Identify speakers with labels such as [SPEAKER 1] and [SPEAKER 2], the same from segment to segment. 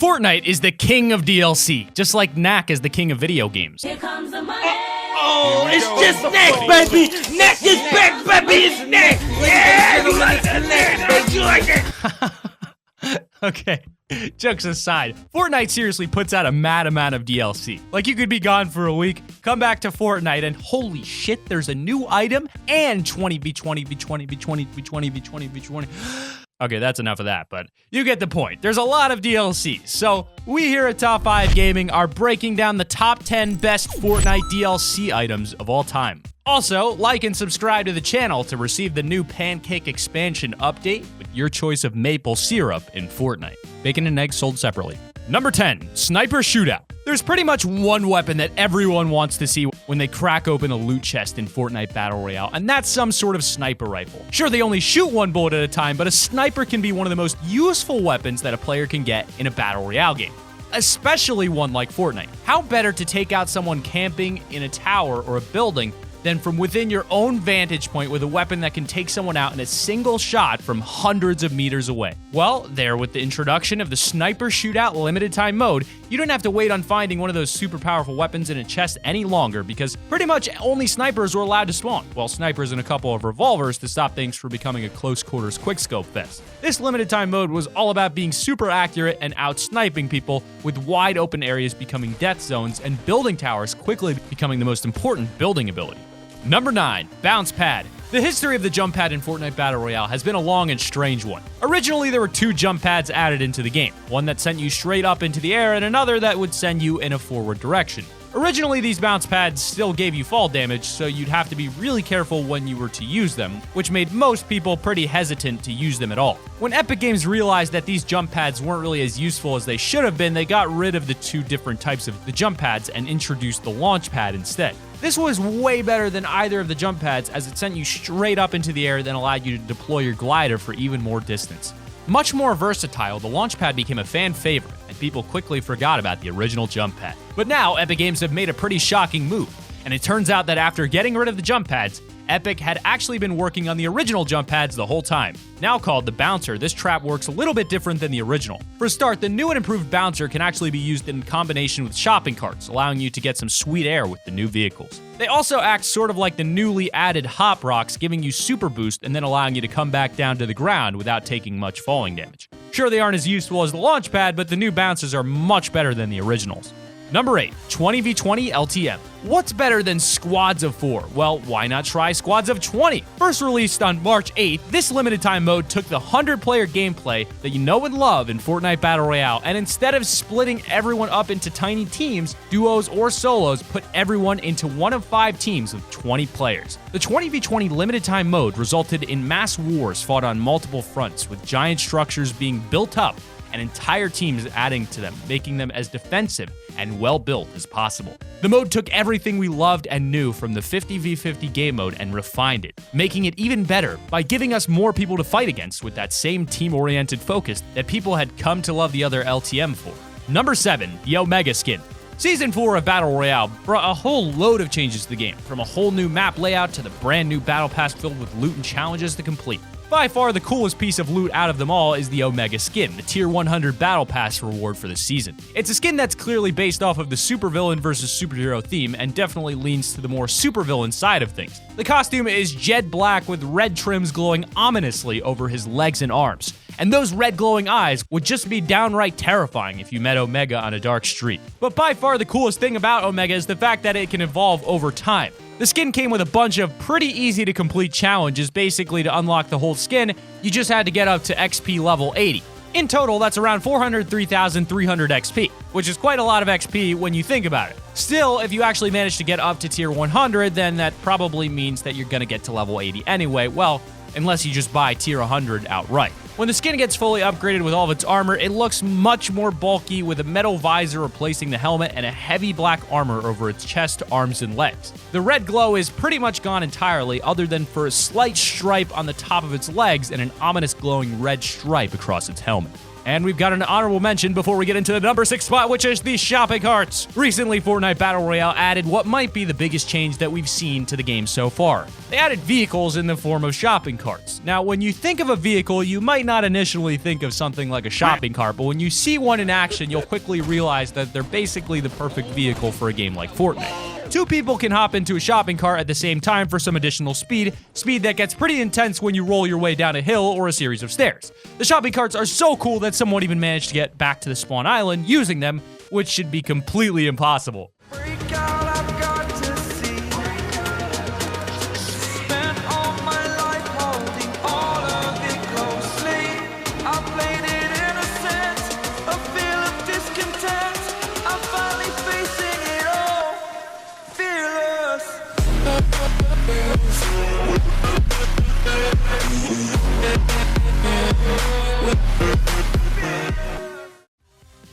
[SPEAKER 1] Fortnite is the king of DLC, just like Knack is the king of video games.
[SPEAKER 2] Here comes the money.
[SPEAKER 3] Oh, it's just Knack, baby! Knack is back, baby! It's Knack! Yeah! You like that, Knack, baby! You like that!
[SPEAKER 1] Okay, jokes aside, Fortnite seriously puts out a mad amount of DLC. Like, you could be gone for a week, come back to Fortnite, and holy shit, there's a new item and 20v20, v20, v20, v20, v20, v20. Okay, that's enough of that, but you get the point. There's a lot of DLC. So we here at Top 5 Gaming are breaking down the top 10 best Fortnite DLC items of all time. Also, like and subscribe to the channel to receive the new Pancake expansion update with your choice of maple syrup in Fortnite. Bacon and eggs sold separately. Number 10, Sniper Shootout. There's pretty much one weapon that everyone wants to see when they crack open a loot chest in Fortnite Battle Royale, and that's some sort of sniper rifle. Sure, they only shoot one bullet at a time, but a sniper can be one of the most useful weapons that a player can get in a Battle Royale game, especially one like Fortnite. How better to take out someone camping in a tower or a building than from within your own vantage point with a weapon that can take someone out in a single shot from hundreds of meters away? Well, there, with the introduction of the Sniper Shootout limited time mode, you don't have to wait on finding one of those super powerful weapons in a chest any longer, because pretty much only snipers were allowed to spawn, while snipers and a couple of revolvers to stop things from becoming a close quarters quickscope fest. This limited time mode was all about being super accurate and out-sniping people, with wide open areas becoming death zones and building towers quickly becoming the most important building ability. Number 9, Bounce Pad. The history of the jump pad in Fortnite Battle Royale has been a long and strange one. Originally, there were 2 jump pads added into the game, one that sent you straight up into the air and another that would send you in a forward direction. Originally, these bounce pads still gave you fall damage, so you'd have to be really careful when you were to use them, which made most people pretty hesitant to use them at all. When Epic Games realized that these jump pads weren't really as useful as they should have been, they got rid of the 2 different types of the jump pads and introduced the launch pad instead. This was way better than either of the jump pads, as it sent you straight up into the air, then allowed you to deploy your glider for even more distance. Much more versatile, the launch pad became a fan favorite, and people quickly forgot about the original jump pad. But now, Epic Games have made a pretty shocking move, and it turns out that after getting rid of the jump pads, Epic had actually been working on the original jump pads the whole time. Now called the Bouncer, this trap works a little bit different than the original. For a start, the new and improved Bouncer can actually be used in combination with shopping carts, allowing you to get some sweet air with the new vehicles. They also act sort of like the newly added Hop Rocks, giving you super boost and then allowing you to come back down to the ground without taking much falling damage. Sure, they aren't as useful as the launch pad, but the new Bouncers are much better than the originals. Number 8, 20v20 LTM. What's better than squads of 4? Well, why not try squads of 20? First released on March 8th, this limited time mode took the 100-player gameplay that you know and love in Fortnite Battle Royale, and instead of splitting everyone up into tiny teams, duos, or solos, put everyone into one of 5 teams of 20 players. The 20v20 limited time mode resulted in mass wars fought on multiple fronts, with giant structures being built up and entire teams adding to them, making them as defensive and well-built as possible. The mode took everything we loved and knew from the 50v50 game mode and refined it, making it even better by giving us more people to fight against with that same team-oriented focus that people had come to love the other LTM for. Number 7, the Omega skin. Season 4 of Battle Royale brought a whole load of changes to the game, from a whole new map layout to the brand new battle pass filled with loot and challenges to complete. By far, the coolest piece of loot out of them all is the Omega skin, the Tier 100 Battle Pass reward for the season. It's a skin that's clearly based off of the supervillain versus superhero theme and definitely leans to the more supervillain side of things. The costume is jet black with red trims glowing ominously over his legs and arms. And those red glowing eyes would just be downright terrifying if you met Omega on a dark street. But by far the coolest thing about Omega is the fact that it can evolve over time. The skin came with a bunch of pretty easy to complete challenges. Basically, to unlock the whole skin, you just had to get up to XP level 80. In total, that's around 403,300 XP, which is quite a lot of XP when you think about it. Still, if you actually manage to get up to tier 100, then that probably means that you're gonna get to level 80 anyway, well, unless you just buy tier 100 outright. When the skin gets fully upgraded with all of its armor, it looks much more bulky, with a metal visor replacing the helmet and a heavy black armor over its chest, arms, and legs. The red glow is pretty much gone entirely, other than for a slight stripe on the top of its legs and an ominous glowing red stripe across its helmet. And we've got an honorable mention before we get into the number 6 spot, which is the shopping carts. Recently, Fortnite Battle Royale added what might be the biggest change that we've seen to the game so far. They added vehicles in the form of shopping carts. Now, when you think of a vehicle, you might not initially think of something like a shopping cart, but when you see one in action, you'll quickly realize that they're basically the perfect vehicle for a game like Fortnite. 2 people can hop into a shopping cart at the same time for some additional speed that gets pretty intense when you roll your way down a hill or a series of stairs. The shopping carts are so cool that someone even managed to get back to the spawn island using them, which should be completely impossible.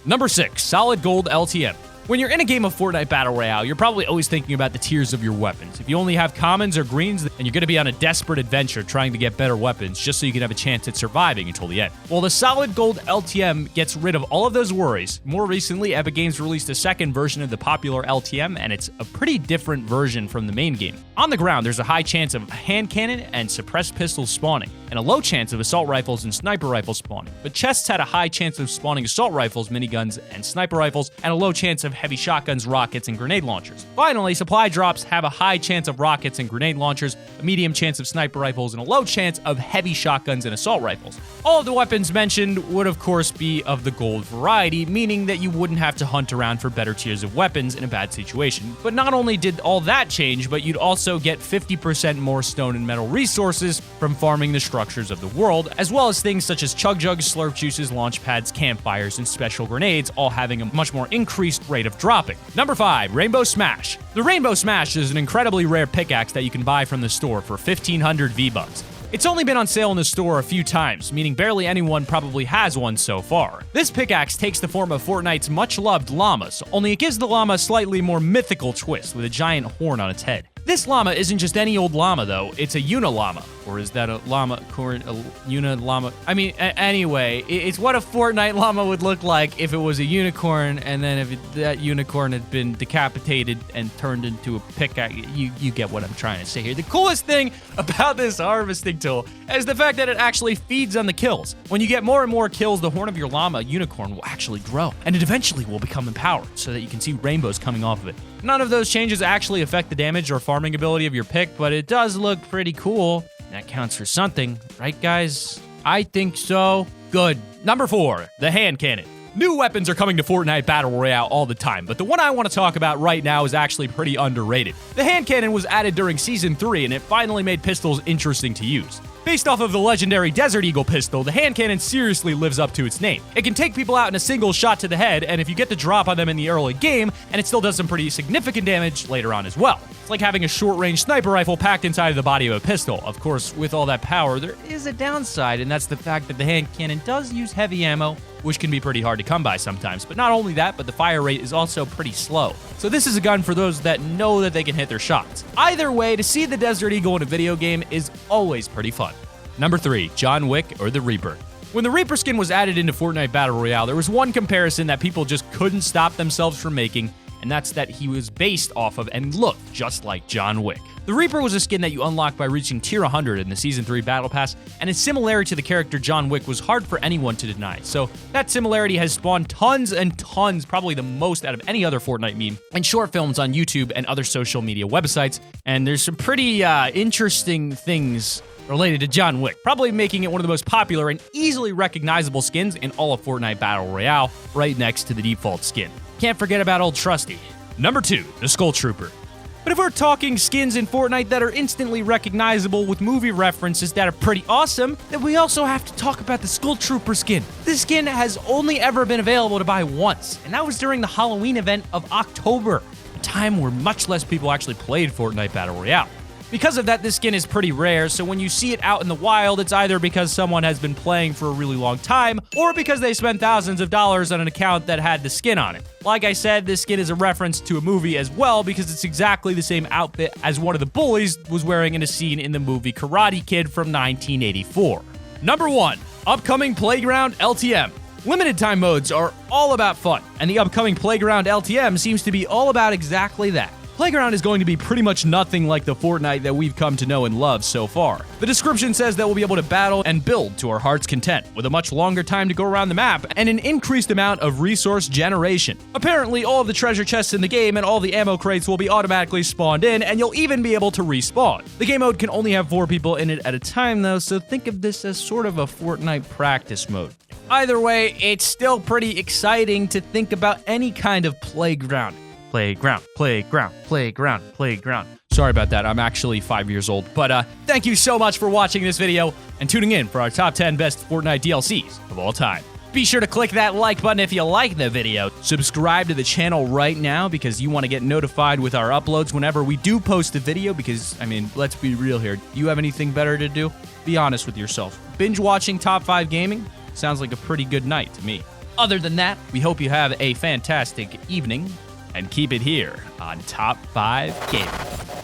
[SPEAKER 1] Number 6, solid gold LTM. When you're in a game of Fortnite Battle Royale, you're probably always thinking about the tiers of your weapons. If you only have commons or greens, then you're going to be on a desperate adventure trying to get better weapons just so you can have a chance at surviving until the end. Well, the solid gold LTM gets rid of all of those worries. More recently, Epic Games released a second version of the popular LTM, and it's a pretty different version from the main game. On the ground, there's a high chance of hand cannon and suppressed pistols spawning, and a low chance of assault rifles and sniper rifles spawning. But chests had a high chance of spawning assault rifles, miniguns, and sniper rifles, and a low chance of heavy shotguns, rockets, and grenade launchers. Finally, supply drops have a high chance of rockets and grenade launchers, a medium chance of sniper rifles, and a low chance of heavy shotguns and assault rifles. All of the weapons mentioned would of course be of the gold variety, meaning that you wouldn't have to hunt around for better tiers of weapons in a bad situation. But not only did all that change, but you'd also get 50% more stone and metal resources from farming the structures of the world, as well as things such as chug jugs, slurp juices, launch pads, campfires, and special grenades, all having a much more increased rate of dropping. Number 5, Rainbow Smash. The Rainbow Smash is an incredibly rare pickaxe that you can buy from the store for 1,500 V-Bucks. It's only been on sale in the store a few times, meaning barely anyone probably has one so far. This pickaxe takes the form of Fortnite's much-loved llamas, only it gives the llama a slightly more mythical twist with a giant horn on its head. This llama isn't just any old llama, though. It's a unilama. Or is that a llama, a unilama? I mean, anyway, it's what a Fortnite llama would look like if it was a unicorn, and then if that unicorn had been decapitated and turned into a pickaxe. You get what I'm trying to say here. The coolest thing about this harvesting tool is the fact that it actually feeds on the kills. When you get more and more kills, the horn of your llama unicorn will actually grow, and it eventually will become empowered so that you can see rainbows coming off of it. None of those changes actually affect the damage or farming ability of your pick, but it does look pretty cool. That counts for something, right guys? I think so. Good. Number 4, the hand cannon. New weapons are coming to Fortnite Battle Royale all the time, but the one I want to talk about right now is actually pretty underrated. The hand cannon was added during Season 3, and it finally made pistols interesting to use. Based off of the legendary Desert Eagle pistol, the hand cannon seriously lives up to its name. It can take people out in a single shot to the head, and if you get the drop on them in the early game, and it still does some pretty significant damage later on as well. It's like having a short-range sniper rifle packed inside of the body of a pistol. Of course, with all that power, there is a downside, and that's the fact that the hand cannon does use heavy ammo, which can be pretty hard to come by sometimes. But not only that, but the fire rate is also pretty slow. So this is a gun for those that know that they can hit their shots. Either way, to see the Desert Eagle in a video game is always pretty fun. Number 3, John Wick or the Reaper. When the Reaper skin was added into Fortnite Battle Royale, there was one comparison that people just couldn't stop themselves from making, and that's that he was based off of and looked just like John Wick. The Reaper was a skin that you unlocked by reaching tier 100 in the Season 3 Battle Pass, and its similarity to the character John Wick was hard for anyone to deny. So that similarity has spawned tons and tons, probably the most out of any other Fortnite meme, and short films on YouTube and other social media websites, and there's some pretty interesting things related to John Wick, probably making it one of the most popular and easily recognizable skins in all of Fortnite Battle Royale, right next to the default skin. Can't forget about old Trusty. Number 2, the Skull Trooper. But if we're talking skins in Fortnite that are instantly recognizable with movie references that are pretty awesome, then we also have to talk about the Skull Trooper skin. This skin has only ever been available to buy once, and that was during the Halloween event of October, a time where much less people actually played Fortnite Battle Royale. Because of that, this skin is pretty rare, so when you see it out in the wild, it's either because someone has been playing for a really long time, or because they spent thousands of dollars on an account that had the skin on it. Like I said, this skin is a reference to a movie as well, because it's exactly the same outfit as one of the bullies was wearing in a scene in the movie Karate Kid from 1984. Number 1, upcoming Playground LTM. Limited time modes are all about fun, and the upcoming Playground LTM seems to be all about exactly that. Playground is going to be pretty much nothing like the Fortnite that we've come to know and love so far. The description says that we'll be able to battle and build to our heart's content, with a much longer time to go around the map and an increased amount of resource generation. Apparently, all of the treasure chests in the game and all the ammo crates will be automatically spawned in, and you'll even be able to respawn. The game mode can only have 4 people in it at a time though, so think of this as sort of a Fortnite practice mode. Either way, it's still pretty exciting to think about any kind of playground. Playground. Sorry about that, I'm actually 5 years old. But thank you so much for watching this video and tuning in for our top 10 best Fortnite DLCs of all time. Be sure to click that like button if you like the video. Subscribe to the channel right now because you want to get notified with our uploads whenever we do post a video because, I mean, let's be real here. Do you have anything better to do? Be honest with yourself. Binge watching Top 5 Gaming sounds like a pretty good night to me. Other than that, we hope you have a fantastic evening and keep it here on Top 5 Gaming.